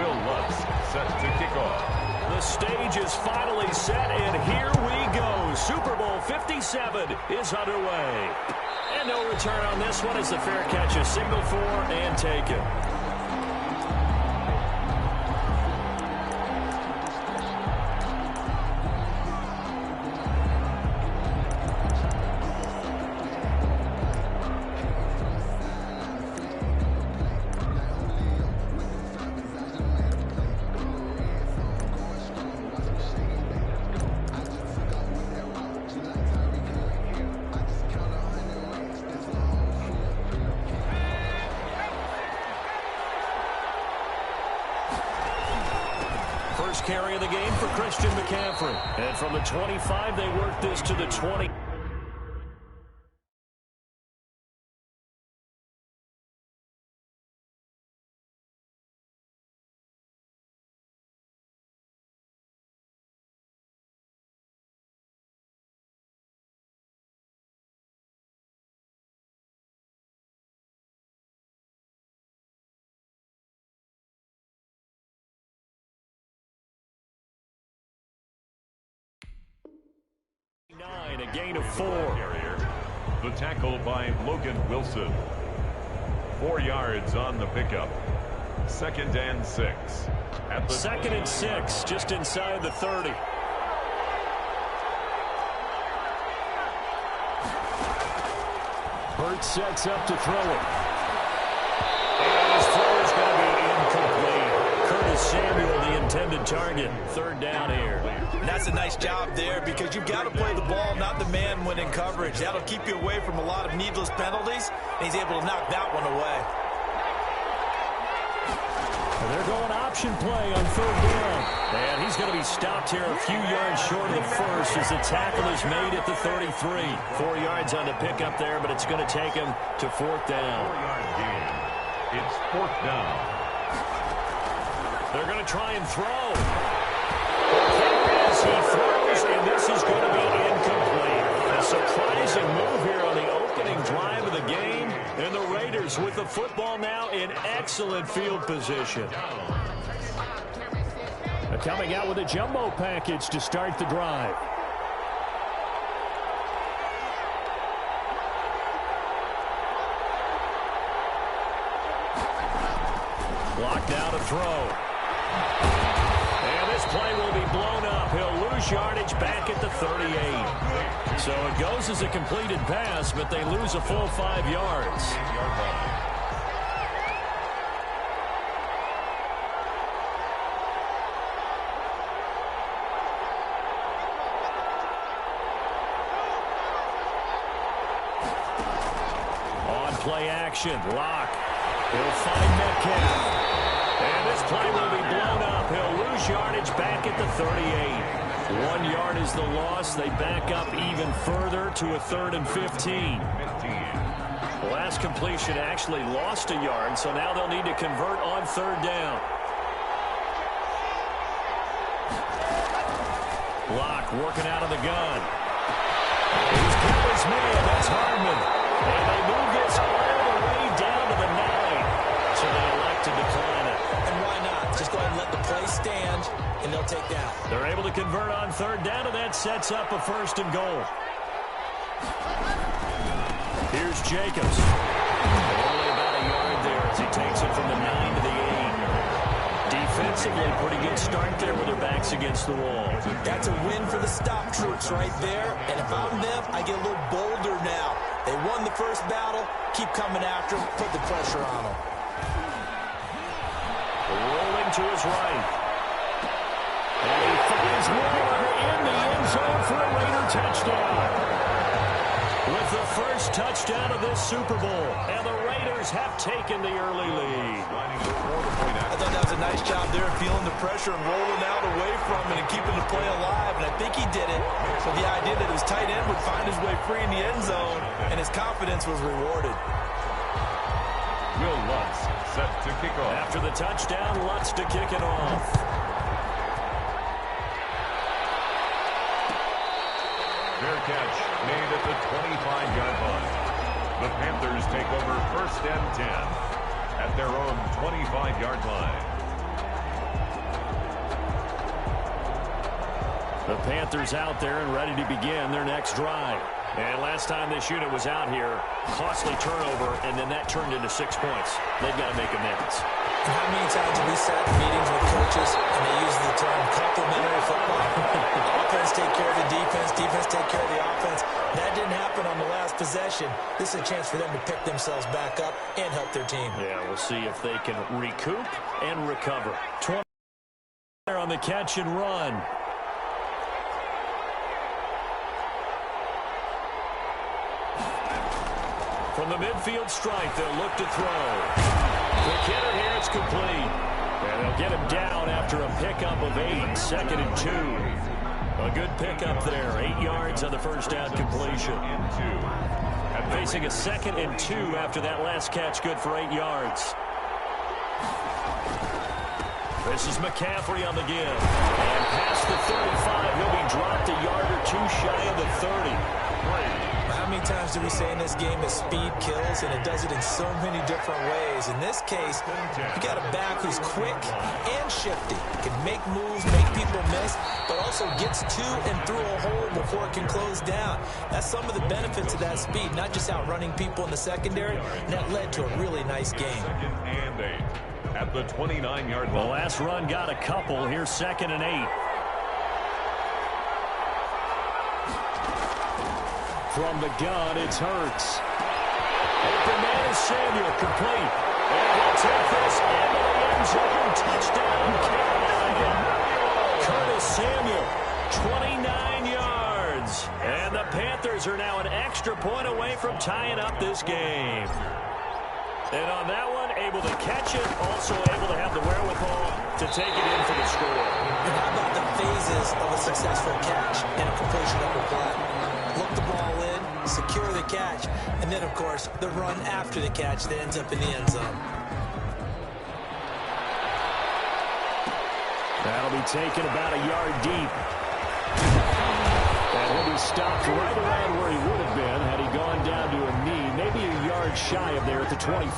Will Lutz set to kick off. The stage is finally set, and here we go. Super Bowl 57 is underway. And no return on this one as the fair catch is signaled for and taken. First carry of the game for Christian McCaffrey. And from the 25, they work this to the 20. A gain of 4. The tackle by Logan Wilson. 4 yards on the pickup. 2nd and 6. At the 2nd and 6, just inside the 30. Hurts sets up to throw it. And his throw is going to be incomplete. Curtis Samuel, the intended target. 3rd down here. And that's a nice job there because you've got to play the ball, not the man when in coverage. That'll keep you away from a lot of needless penalties, and he's able to knock that one away. They're going option play on 3rd down. And he's going to be stopped here a few yards short of the first as the tackle is made at the 33. 4 yards on the pickup there, but it's going to take him to 4th down. 4-yard gain. It's 4th down. They're going to try and throw. He throws, and this is going to be incomplete. A surprising move here on the opening drive of the game, and the Raiders with the football now in excellent field position. Coming out with a jumbo package to start the drive. Blocked out a throw. This play will be blown up. He'll lose yardage back at the 38. So it goes as a completed pass, but they lose a full 5 yards. On play action, Locke. He'll find Metcalf. And this play will be blown up. He'll lose yardage back at the 38. 1 yard is the loss. They back up even further to a 3rd and 15. The last completion actually lost a yard, so now they'll need to convert on 3rd down. Locke working out of the gun. He's got his man. That's Hardman. And they move this all the way down to the 9. So they elect to decline it. And why not? Just go ahead and let the play stand, and they'll take down. They're able to convert on 3rd down, and that sets up a 1st and goal. Here's Jacobs. Only about a yard there as he takes it from the 9 to the 8. Defensively, pretty good start there with their backs against the wall. That's a win for the stop troops right there. And if I'm them, I get a little bolder now. They won the first battle. Keep coming after them. Put the pressure on them. Rolling to his right. And he finds Miller in the end zone for a Raider touchdown. With the first touchdown of this Super Bowl. And the Raiders have taken the early lead. I thought that was a nice job there, feeling the pressure and rolling out away from it and keeping the play alive. And I think he did it. So the idea that his tight end would find his way free in the end zone, and his confidence was rewarded. Will Lutz set to kick off. After the touchdown, Lutz to kick it off. Fair catch made at the 25-yard line. The Panthers take over 1st and 10 at their own 25-yard line. The Panthers out there and ready to begin their next drive. And last time this unit was out here, costly turnover, and then that turned into 6 points. They've got to make amends. And how many times have we sat in meetings with coaches and they use the term complementary football? Offense take care of the defense, defense take care of the offense. That didn't happen on the last possession. This is a chance for them to pick themselves back up and help their team. Yeah, we'll see if they can recoup and recover. 20 on the catch and run. From the midfield stripe, they'll look to throw. Quick hitter here, it's complete. And they'll get him down after a pickup of 8, 2nd and 2. A good pickup there, 8 yards on the first down completion. And facing a 2nd and 2 after that last catch, good for 8 yards. This is McCaffrey on the give. And past the 35, he'll be dropped a yard or 2 shy of the 30. How many times do we say in this game that speed kills, and it does it in so many different ways? In this case, you got a back who's quick and shifty, can make moves, make people miss, but also gets to and through a hole before it can close down. That's some of the benefits of that speed, not just outrunning people in the secondary, and that led to a really nice game. And 8 at the 29-yard line. The last run got a couple. Here's 2nd and 8. From the gun, it's Hurts. Open man is Samuel, complete. And he'll take this into the end zone. Touchdown, Carolina. Curtis Samuel, 29 yards. And the Panthers are now an extra point away from tying up this game. And on that one, able to catch it, also able to have the wherewithal to take it in for the score. And how about the phases of a successful catch and a completion of a play? Look the ball in, secure the catch, and then, of course, the run after the catch that ends up in the end zone. That'll be taken about a yard deep. And he'll be stopped right around where he would have been had he gone down to a knee, maybe a yard shy of there at the 24.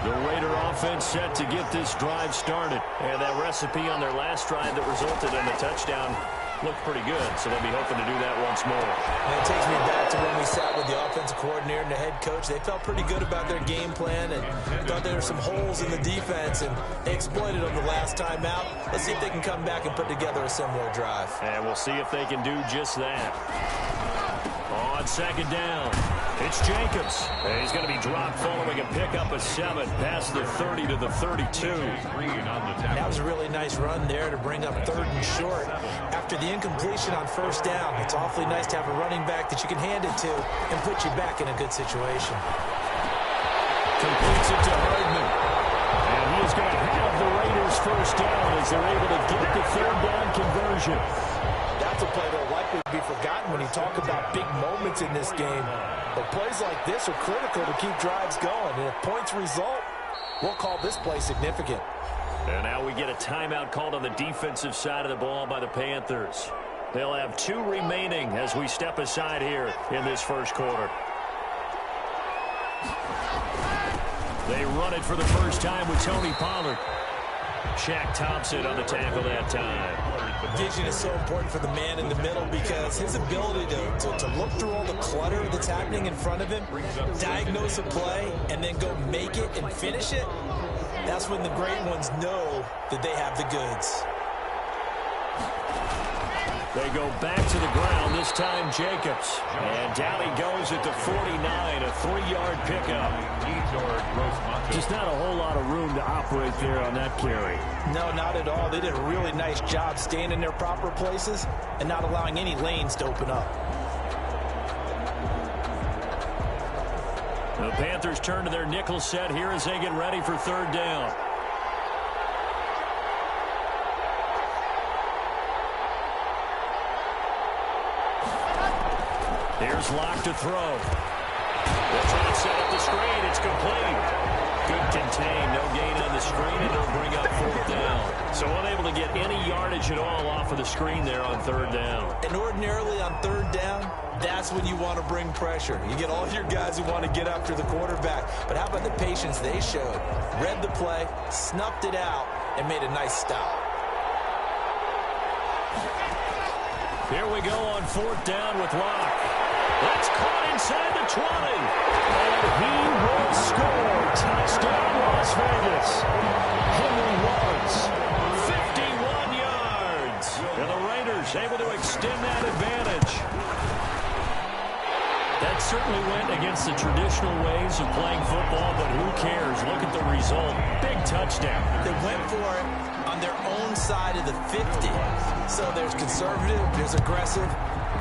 The Raider offense set to get this drive started. And that recipe on their last drive that resulted in a touchdown looked pretty good, so they'll be hoping to do that once more. And it takes me back to when we sat with the offensive coordinator and the head coach. They felt pretty good about their game plan and thought there were some holes in the defense, and they exploited them the last time out. Let's see if they can come back and put together a similar drive. And we'll see if they can do just that. On 2nd down, it's Jacobs. And he's going to be dropped following a pickup of 7 past the 30 to the 32. That was a really nice run there to bring up 3rd and short. After the incompletion on 1st down, it's awfully nice to have a running back that you can hand it to and put you back in a good situation. Completes it to Hardman. And he is going to have the Raiders 1st down as they're able to get the 3rd down conversion. That's a play that will likely be forgotten when you talk about big moments in this game. But plays like this are critical to keep drives going. And if points result, we'll call this play significant. And now we get a timeout called on the defensive side of the ball by the Panthers. They'll have 2 remaining as we step aside here in this 1st quarter. They run it for the first time with Tony Pollard. Shaq Thompson on the tackle that time. Vision is so important for the man in the middle because his ability to look through all the clutter that's happening in front of him, diagnose a play, and then go make it and finish it, that's when the great ones know that they have the goods. They go back to the ground, this time Jacobs. And down he goes at the 49, a 3-yard pickup. Just not a whole lot of room to operate there on that carry. No, not at all. They did a really nice job staying in their proper places and not allowing any lanes to open up. The Panthers turn to their nickel set here as they get ready for 3rd down. Here's Locke to throw. They'll try to set up the screen. It's complete. Good contain. No gain on the screen, and it'll bring up 4th down. So unable to get any yardage at all off of the screen there on 3rd down. And ordinarily on 3rd down, that's when you want to bring pressure. You get all your guys who want to get after the quarterback. But how about the patience they showed? Read the play, snuffed it out, and made a nice stop. Here we go on 4th down with Locke. That's caught inside the 20. And he will score. Touchdown, Las Vegas. Henry Ruggs, 51 yards. And the Raiders able to extend that advantage. That certainly went against the traditional ways of playing football, but who cares? Look at the result. Big touchdown. They went for it on their own side of the 50. So there's conservative, there's aggressive,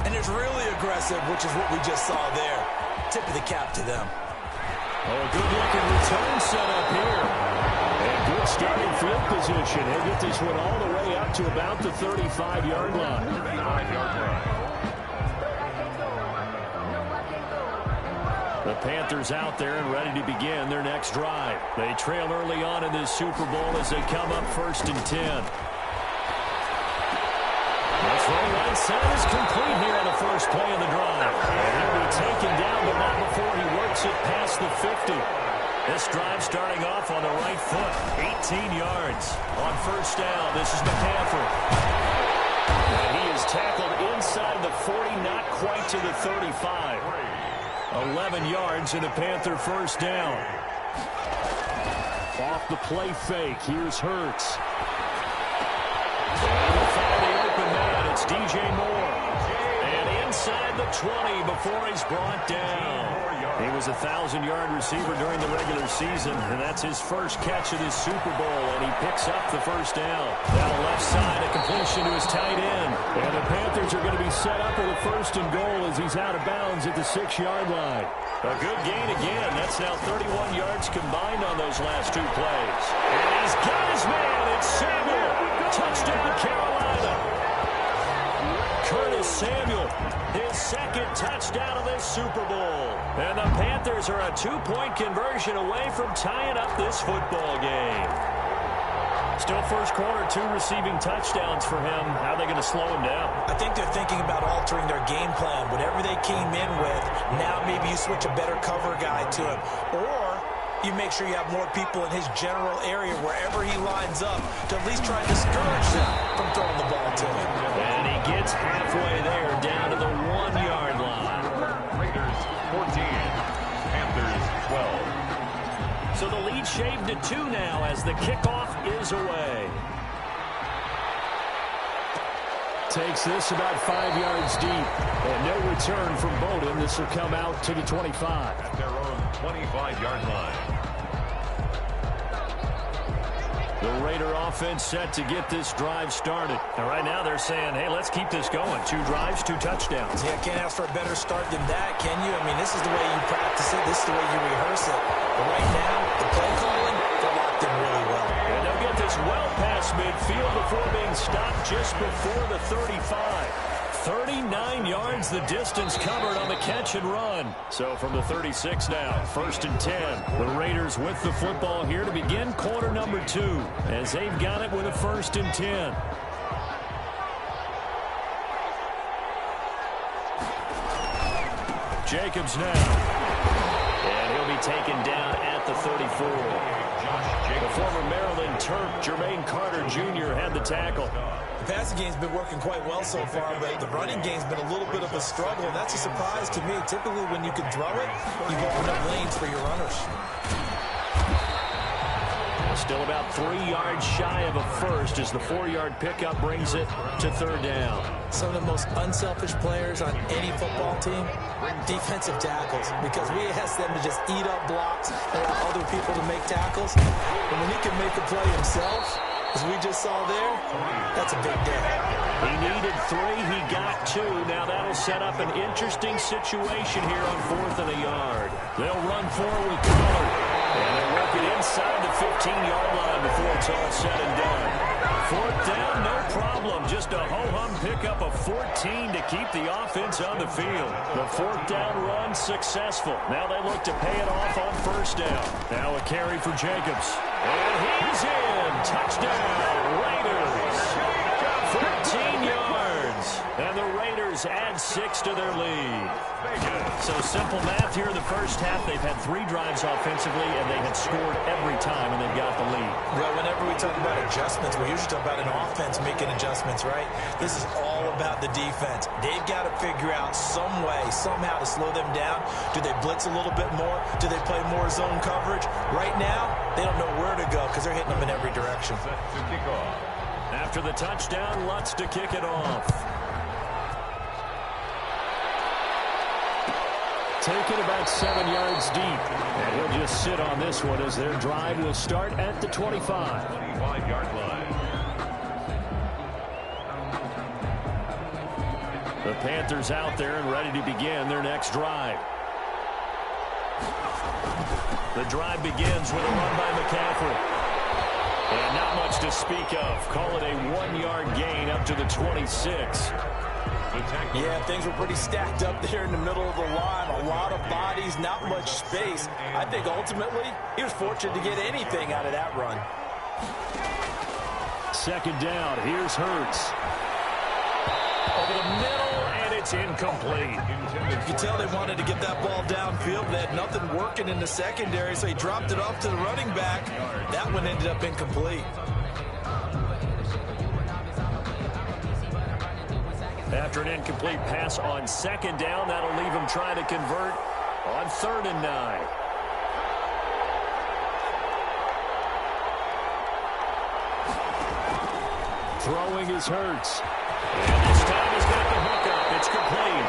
and there's really aggressive, which is what we just saw there. Tip of the cap to them. Oh, a good-looking return setup here. And good starting field position. He'll get this one all the way up to about the 35-yard line. 35-yard line. The Panthers out there and ready to begin their next drive. They trail early on in this Super Bowl as they come up 1st and 10. The throw right side is complete here on the first play of the drive. And he'll be taken down, but not before he works it past the 50. This drive starting off on the right foot. 18 yards on 1st down. This is McCaffrey. And he is tackled inside the 40, not quite to the 35. 11 yards in a Panther 1st down. Off the play fake. Here's Hurts. And they'll find the open man. It's DJ Moore. And inside the 20 before he's brought down. He was a 1,000-yard receiver during the regular season, and that's his first catch of this Super Bowl, and he picks up the 1st down. Down left side, a completion to his tight end. And the Panthers are going to be set up with a 1st and goal as he's out of bounds at the 6-yard line. A good gain again. That's now 31 yards combined on those last 2 plays. And he's got his man. It's Samuel. Touchdown, Carolina. Curtis Samuel, his 2nd touchdown of this Super Bowl. And the Panthers are a 2-point conversion away from tying up this football game. Still first quarter, 2 receiving touchdowns for him. How are they going to slow him down? I think they're thinking about altering their game plan. Whatever they came in with, now maybe you switch a better cover guy to him. Or you make sure you have more people in his general area wherever he lines up to at least try to discourage them from throwing the ball to him. And he gets halfway there, down to the 1-yard line. Raiders 14, Panthers 12. So the lead shaved to 2 now as the kickoff is away. Takes this about 5 yards deep. And no return from Bowden. This will come out to the 25. At their own 25-yard line. The Raider offense set to get this drive started. And right now they're saying, hey, let's keep this going. 2 drives, 2 touchdowns. Yeah, can't ask for a better start than that, can you? I mean, this is the way you practice it. This is the way you rehearse it. But right now, the play calling, they're locked in really well. And they'll get this well past midfield before being stopped just before the 35. 39 yards the distance covered on the catch and run. So from the 36 now, 1st and 10. The Raiders with the football here to begin quarter number 2 as they've got it with a 1st and 10. Jacobs now. And he'll be taken down at the 34. The former Maryland Terp, Jermaine Carter Jr. had the tackle. The passing game's been working quite well so far, but the running game's been a little bit of a struggle, and that's a surprise to me. Typically, when you can throw it, you open up lanes for your runners. Still about 3 yards shy of a first as the 4-yard pickup brings it to 3rd down. Some of the most unselfish players on any football team, defensive tackles, because we ask them to just eat up blocks and allow other people to make tackles. And when he can make a play himself, as we just saw there, that's a big day. He needed 3, he got 2. Now that'll set up an interesting situation here on 4th and a yard. They'll run forward with Connor. And they'll work it inside the 15-yard line before it's all said and done. 4th down, no problem. Just a ho-hum pickup of 14 to keep the offense on the field. The 4th down run successful. Now they look to pay it off on 1st down. Now a carry for Jacobs. And he's in. Touchdown, Raiders. 14 yards. And the Raiders add 6 to their lead. So simple math here in the first half. They've had 3 drives offensively, and they have scored every time, and they've got the lead. Well, whenever we talk about adjustments, we usually talk about an offense making adjustments, right? This is all about the defense. They've got to figure out some way, somehow to slow them down. Do they blitz a little bit more? Do they play more zone coverage? Right now, they don't know where to go because they're hitting them in every direction. After the touchdown, Lutz to kick it off. Taken about 7 yards deep. And he'll just sit on this one as their drive will start at the 25. 25-yard line. The Panthers out there and ready to begin their next drive. The drive begins with a run by McCaffrey. And not much to speak of. Call it a 1-yard gain up to the 26. Yeah, things were pretty stacked up there in the middle of the line. A lot of bodies, not much space. I think ultimately he was fortunate to get anything out of that run. Second down. Here's Hurts. Over the middle, and it's incomplete. You can tell they wanted to get that ball downfield. They had nothing working in the secondary, so he dropped it off to the running back. That one ended up incomplete. After an incomplete pass on second down, that'll leave him trying to convert on 3rd and 9. Throwing is Hurts. And this time he's got the hook up. It's complete.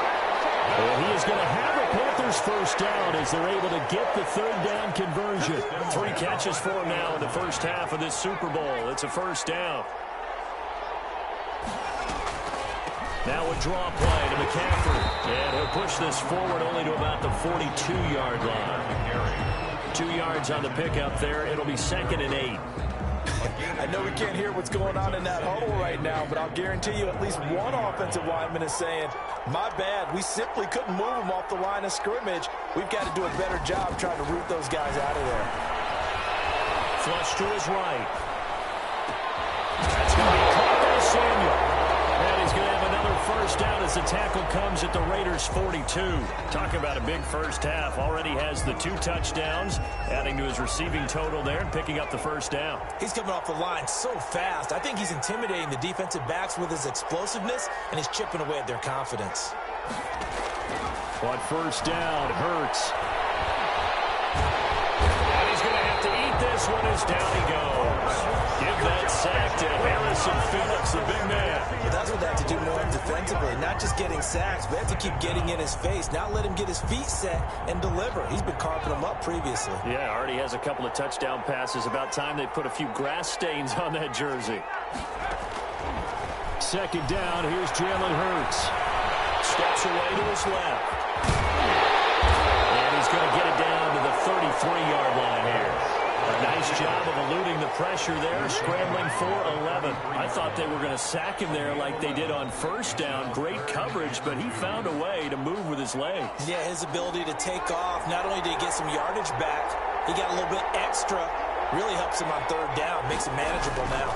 And he is going to have a Panthers first down as they're able to get the 3rd down conversion. 3 catches for him now in the first half of this Super Bowl. It's a first down. Now a draw play to McCaffrey. And he'll push this forward only to about the 42-yard line. 2 yards on the pickup there. It'll be 2nd and 8. I know we can't hear what's going on in that huddle right now, but I'll guarantee you at least one offensive lineman is saying, my bad, we simply couldn't move them off the line of scrimmage. We've got to do a better job trying to root those guys out of there. Flush to his right. That's going to be caught by Samuel. And he's going to have another first down as the tackle comes at the Raiders' 42. Talking about a big first half. Already has the 2 touchdowns, adding to his receiving total there and picking up the first down. He's coming off the line so fast. I think he's intimidating the defensive backs with his explosiveness, and he's chipping away at their confidence. On first down, Hurts. And he's going to have to eat this one as down he goes. Give that sack to Harrison Phillips, the big man. But that's what they have to do more defensively, not just getting sacks, but have to keep getting in his face, not let him get his feet set and deliver. He's been carving them up previously. Yeah, already has a couple of touchdown passes. About time they put a few grass stains on that jersey. Second down, here's Jalen Hurts. Steps away to his left. And he's going to get it down to the 33-yard line here. A nice job of eluding the pressure there, scrambling for 11. I thought they were going to sack him there like they did on first down. Great coverage, but he found a way to move with his legs. Yeah, his ability to take off, not only did he get some yardage back, he got a little bit extra. Really helps him on 3rd down, makes it manageable now.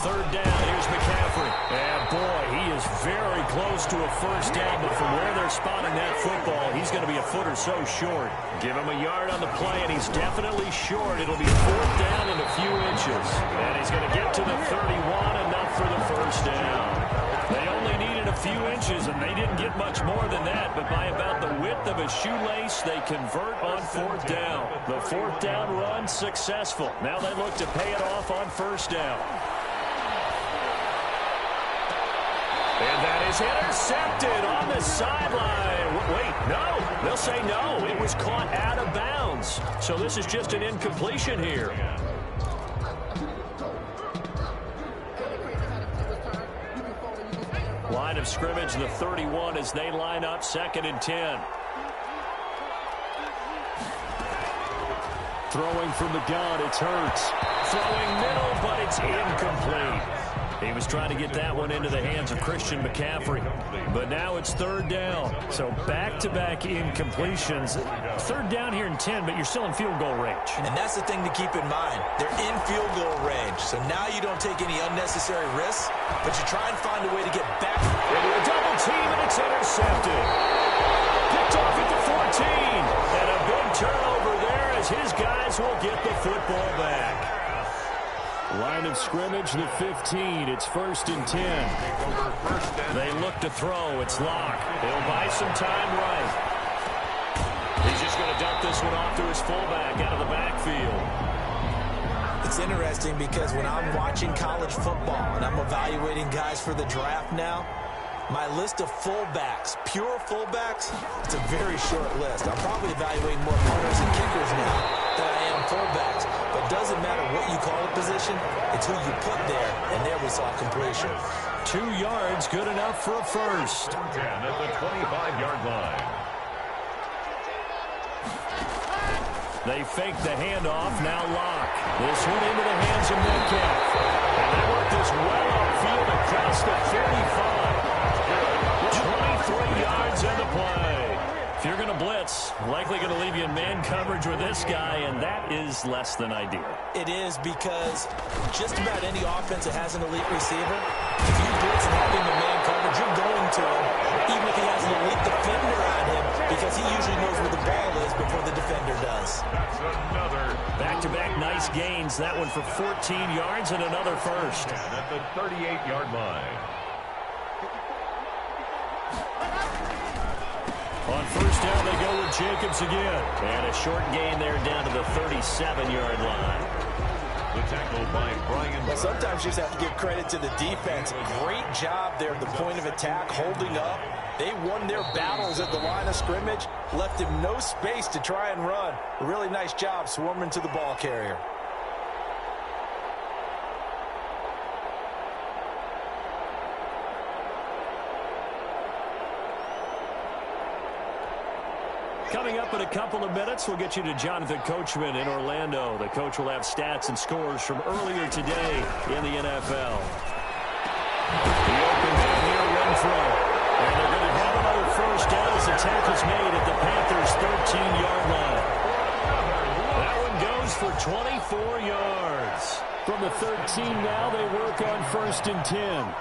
3rd down, here's McCaffrey. And boy, he is very close to a first down, but from where they're spotting that football, he's going to be a foot or so short. Give him a yard on the play, and he's definitely short. It'll be 4th down in a few inches. And he's going to get to the 31, enough for the first down. They only needed a few inches, and they didn't get much more than that, but by about the width of a shoelace, they convert on 4th down. The 4th down run successful. Now they look to pay it off on first down. And that is intercepted on the sideline. Wait, no. They'll say no. It was caught out of bounds. So this is just an incompletion here. Line of scrimmage, the 31 as they line up 2nd and 10. Throwing from the gun, it's Hurts. Throwing middle, but it's incomplete. He was trying to get that one into the hands of Christian McCaffrey. But now it's 3rd down. So back-to-back incompletions. 3rd down here in 10, but you're still in field goal range. And that's the thing to keep in mind. They're in field goal range. So now you don't take any unnecessary risks, but you try and find a way to get back. Into a double team, and it's intercepted. Picked picked off at the 14. And a big turnover there as his guys will get the football back. Line of scrimmage, the 15. It's 1st and 10. They look to throw. It's Locke. He'll buy some time right. He's just going to dump this one off to his fullback out of the backfield. It's interesting because when I'm watching college football and I'm evaluating guys for the draft now, my list of fullbacks, pure fullbacks, it's a very short list. I'm probably evaluating more punters and kickers now than I am fullbacks. But it doesn't matter what you call a position, it's who you put there, and there we saw completion. 2 yards, good enough for a first. 10 at the 25-yard line. They fake the handoff, now Locke. This one into the hands of Metcalf. And they work this well upfield across the 35. 23 yards in the play. If you're going to blitz, likely going to leave you in man coverage with this guy, and that is less than ideal. It is because just about any offense that has an elite receiver, if you blitz and have him in man coverage, you're going to him, even if he has an elite defender on him, because he usually knows where the ball is before the defender does. That's another. Back-to-back nice gains. That one for 14 yards and another first. At the 38-yard line. On first down, they go with Jacobs again. And a short gain there down to the 37-yard line. The tackle by Brian. Well, sometimes you just have to give credit to the defense. Great job there at the point of attack, holding up. They won their battles at the line of scrimmage, left him no space to try and run. A really nice job swarming to the ball carrier. Coming up in a couple of minutes, we'll get you to Jonathan Coachman in Orlando. The coach will have stats and scores from earlier today in the NFL. The open man here, Renfro. And they're going to have another first down as the tackle's made at the Panthers' 13-yard line. That one goes for 24 yards. From the 13 now, they work on 1st and 10.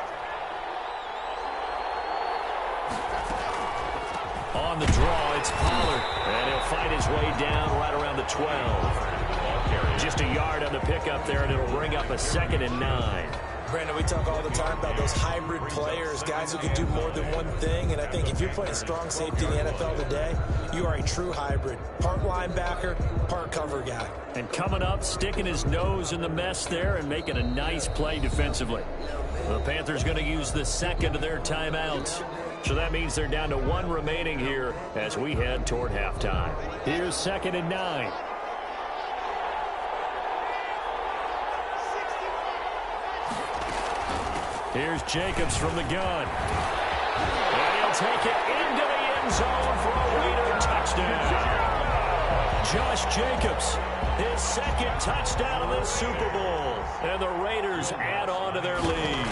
On the draw, it's Pollard, and he'll find his way down right around the 12. Just a yard on the pickup there, and it'll bring up a 2nd and 9. Brandon, we talk all the time about those hybrid players, guys who can do more than one thing, and I think if you're playing strong safety in the NFL today, you are a true hybrid. Part linebacker, part cover guy. And coming up, sticking his nose in the mess there and making a nice play defensively. The Panthers going to use the second of their timeouts. So that means they're down to 1 remaining here as we head toward halftime. Here's 2nd and 9. Here's Jacobs from the gun. And he'll take it into the end zone for a Raider touchdown. Josh Jacobs, his 2nd touchdown of the Super Bowl. And the Raiders add on to their lead.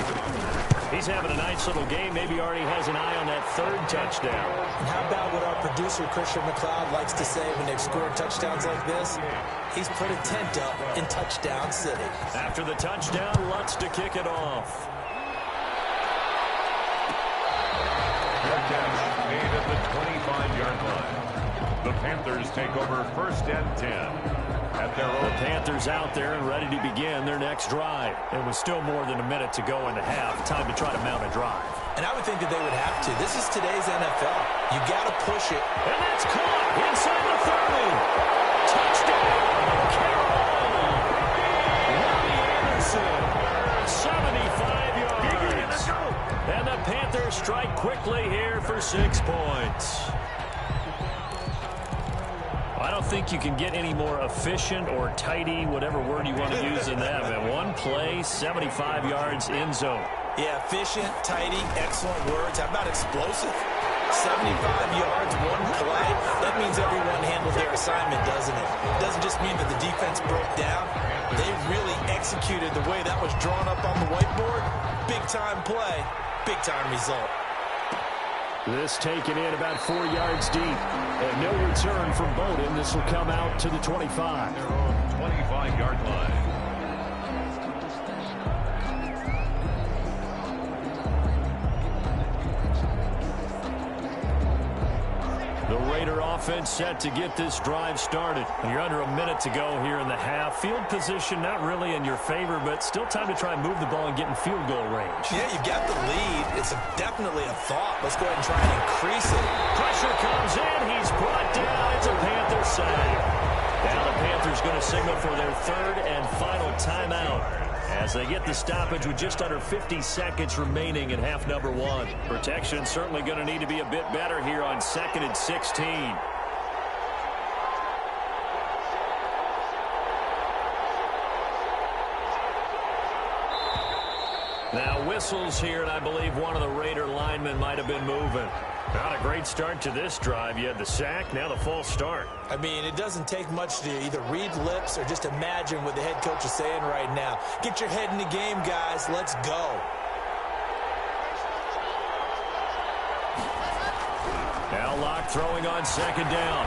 He's having a nice little game. Maybe already has an eye on that 3rd touchdown. And how about what our producer, Christian McLeod, likes to say when they've scored touchdowns like this? He's put a tent up in Touchdown City. After the touchdown, Lutz to kick it off. Made at the 25-yard line. The Panthers take over 1st and 10. At their own. The Panthers out there and ready to begin their next drive. It was still more than a minute to go in the half. Time to try to mount a drive. And I would think that they would have to. This is today's NFL. You got to push it. And that's caught inside the 30. Touchdown, Carroll. Robbie Anderson, 75 yards. And the Panthers strike quickly here for 6 points. I don't think you can get any more efficient or tidy, whatever word you want to use than that. Man, 1 play, 75 yards, end zone. Yeah, efficient, tidy, excellent words. How about explosive? 75 yards, 1 play. That means everyone handled their assignment, doesn't it? It doesn't just mean that the defense broke down. They really executed the way that was drawn up on the whiteboard. Big-time play, big-time result. This taken in about 4 yards deep. And no return from Bowden. This will come out to the 25. Their own 25-yard line. The The Raider offense set to get this drive started. You're under a minute to go here in the half. Field position not really in your favor, but still time to try and move the ball and get in field goal range. Yeah, you've got the lead. It's definitely a thought. Let's go ahead and try and increase it. Pressure comes in. He's brought down. It's a Panther sack. Now the Panthers going to signal for their third and final timeout as they get the stoppage with just under 50 seconds remaining in half number one. Protection certainly going to need to be a bit better here on 2nd and 16. Now whistles here, and I believe one of the Raider linemen might have been moving. Not a great start to this drive. You had the sack, now the false start. I mean, it doesn't take much to either read lips or just imagine what the head coach is saying right now. Get your head in the game, guys. Let's go. Now Locke throwing on 2nd down.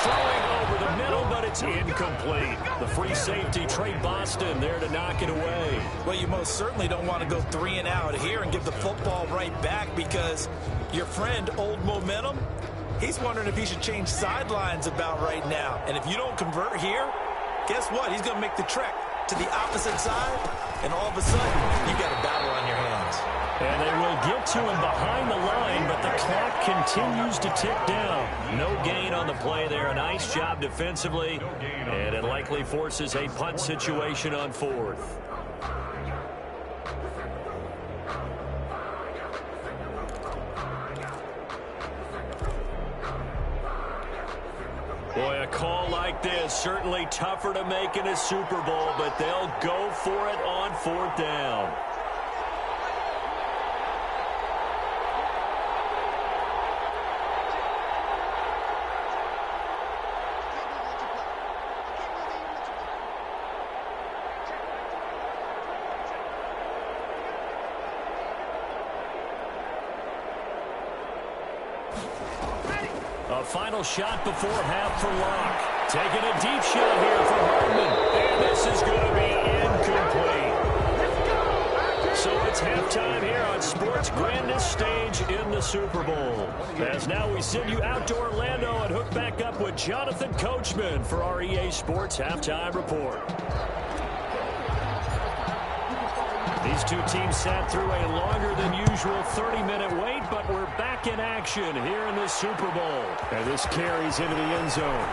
Throwing over the middle, but it's incomplete. The free safety, Trey Boston, there to knock it away. Well, you most certainly don't want to go 3 and out here and give the football right back because your friend, Old Momentum, he's wondering if he should change sidelines about right now. And if you don't convert here, guess what? He's going to make the trek to the opposite side, and all of a sudden, you've got a battle on your hands. And they will get to him behind the line, but the clock continues to tick down. No gain on the play there. A nice job defensively, and it likely forces a punt situation on 4th. Boy, a call like this, certainly tougher to make in a Super Bowl, but they'll go for it on 4th down. A final shot before half for Locke. Taking a deep shot here for Hardman. And this is going to be incomplete. So it's halftime here on sports' grandest stage in the Super Bowl. As now we send you out to Orlando and hook back up with Jonathan Coachman for our EA Sports Halftime Report. These two teams sat through a longer than usual 30-minute wait, but we're back in action here in the Super Bowl. And this carries into the end zone.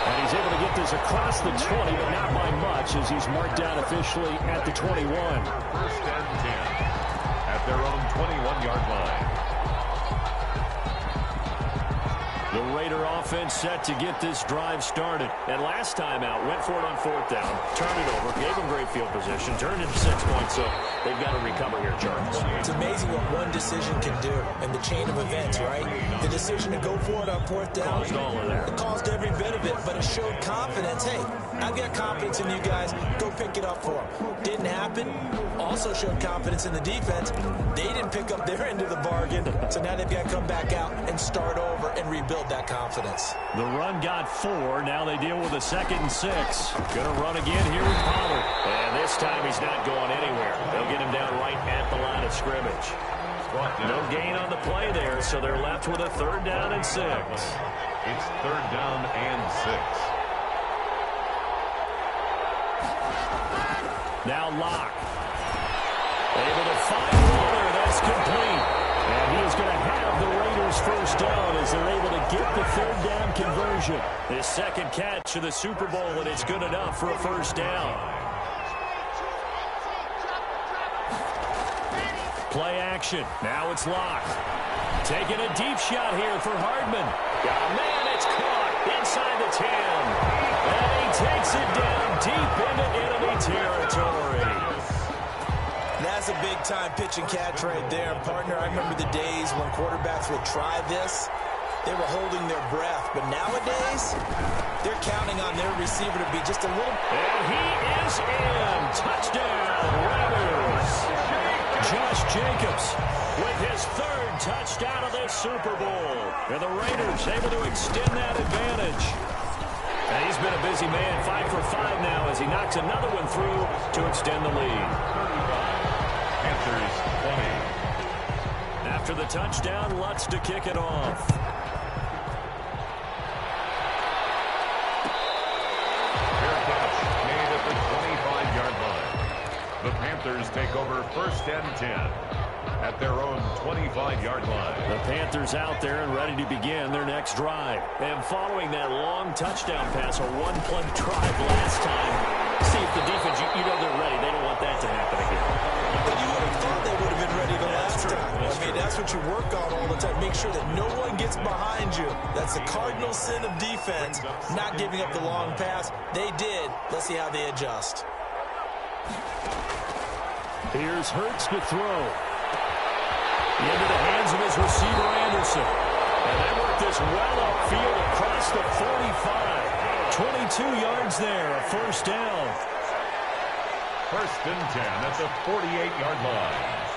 And he's able to get this across the 20, but not by much as he's marked down officially at the 21. 1st and 10 at their own 21-yard line. The Raider offense set to get this drive started. And last time out, went for it on 4th down, turned it over, gave them great field position, turned it to 6 points, so they've got to recover here, Charles. It's amazing what one decision can do in the chain of events, right? The decision to go for it on 4th down. Caused all of that. It caused every bit of it, but it showed confidence. Hey, I've got confidence in you guys. Go pick it up for them. Didn't happen. Also showed confidence in the defense. They didn't pick up their end of the bargain, so now they've got to come back out and start over and rebuild that confidence. The run got 4. Now they deal with a 2nd and 6. Going to run again here with Pollard. And this time he's not going anywhere. They'll get him down right at the line of scrimmage. No gain on the play there, so they're left with a 3rd down and 6. It's 3rd down and 6. Now Locke. Able to find Waller. That's complete. And he is going to have the Raiders' 1st down as they're able to get the 3rd down conversion. His 2nd catch of the Super Bowl, and it's good enough for a 1st down. Play action. Now it's Locke. Taking a deep shot here for Hardman. Oh, man, it's caught inside the 10. And he takes it down deep into enemy territory. That's a big-time pitch and catch right there. Partner, I remember the days when quarterbacks would try this. They were holding their breath. But nowadays, they're counting on their receiver to be just a little... And he is in. Touchdown, Raiders. Josh Jacobs with his 3rd touchdown of this Super Bowl. And the Raiders able to extend that advantage. And he's been a busy man, 5 for 5 now as he knocks another one through to extend the lead. Panthers 20. After the touchdown, Lutz to kick it off. Fair catch made at the 25-yard line. The Panthers take over 1st and 10 at their own 25-yard line. The Panthers out there and ready to begin their next drive. And following that long touchdown pass, a one-play drive last time, see if the defense, you know they're ready. They don't want that to happen again. But you would have thought they would have been ready the last time. That's what you work on all the time. Make sure that no one gets behind you. That's the cardinal sin of defense, not giving up the long pass. They did. Let's see how they adjust. Here's Hurts to throw. Into the hands of his receiver, Anderson. And they work this well upfield across the 45. 22 yards there, a first down. 1st and 10 at the 48-yard line.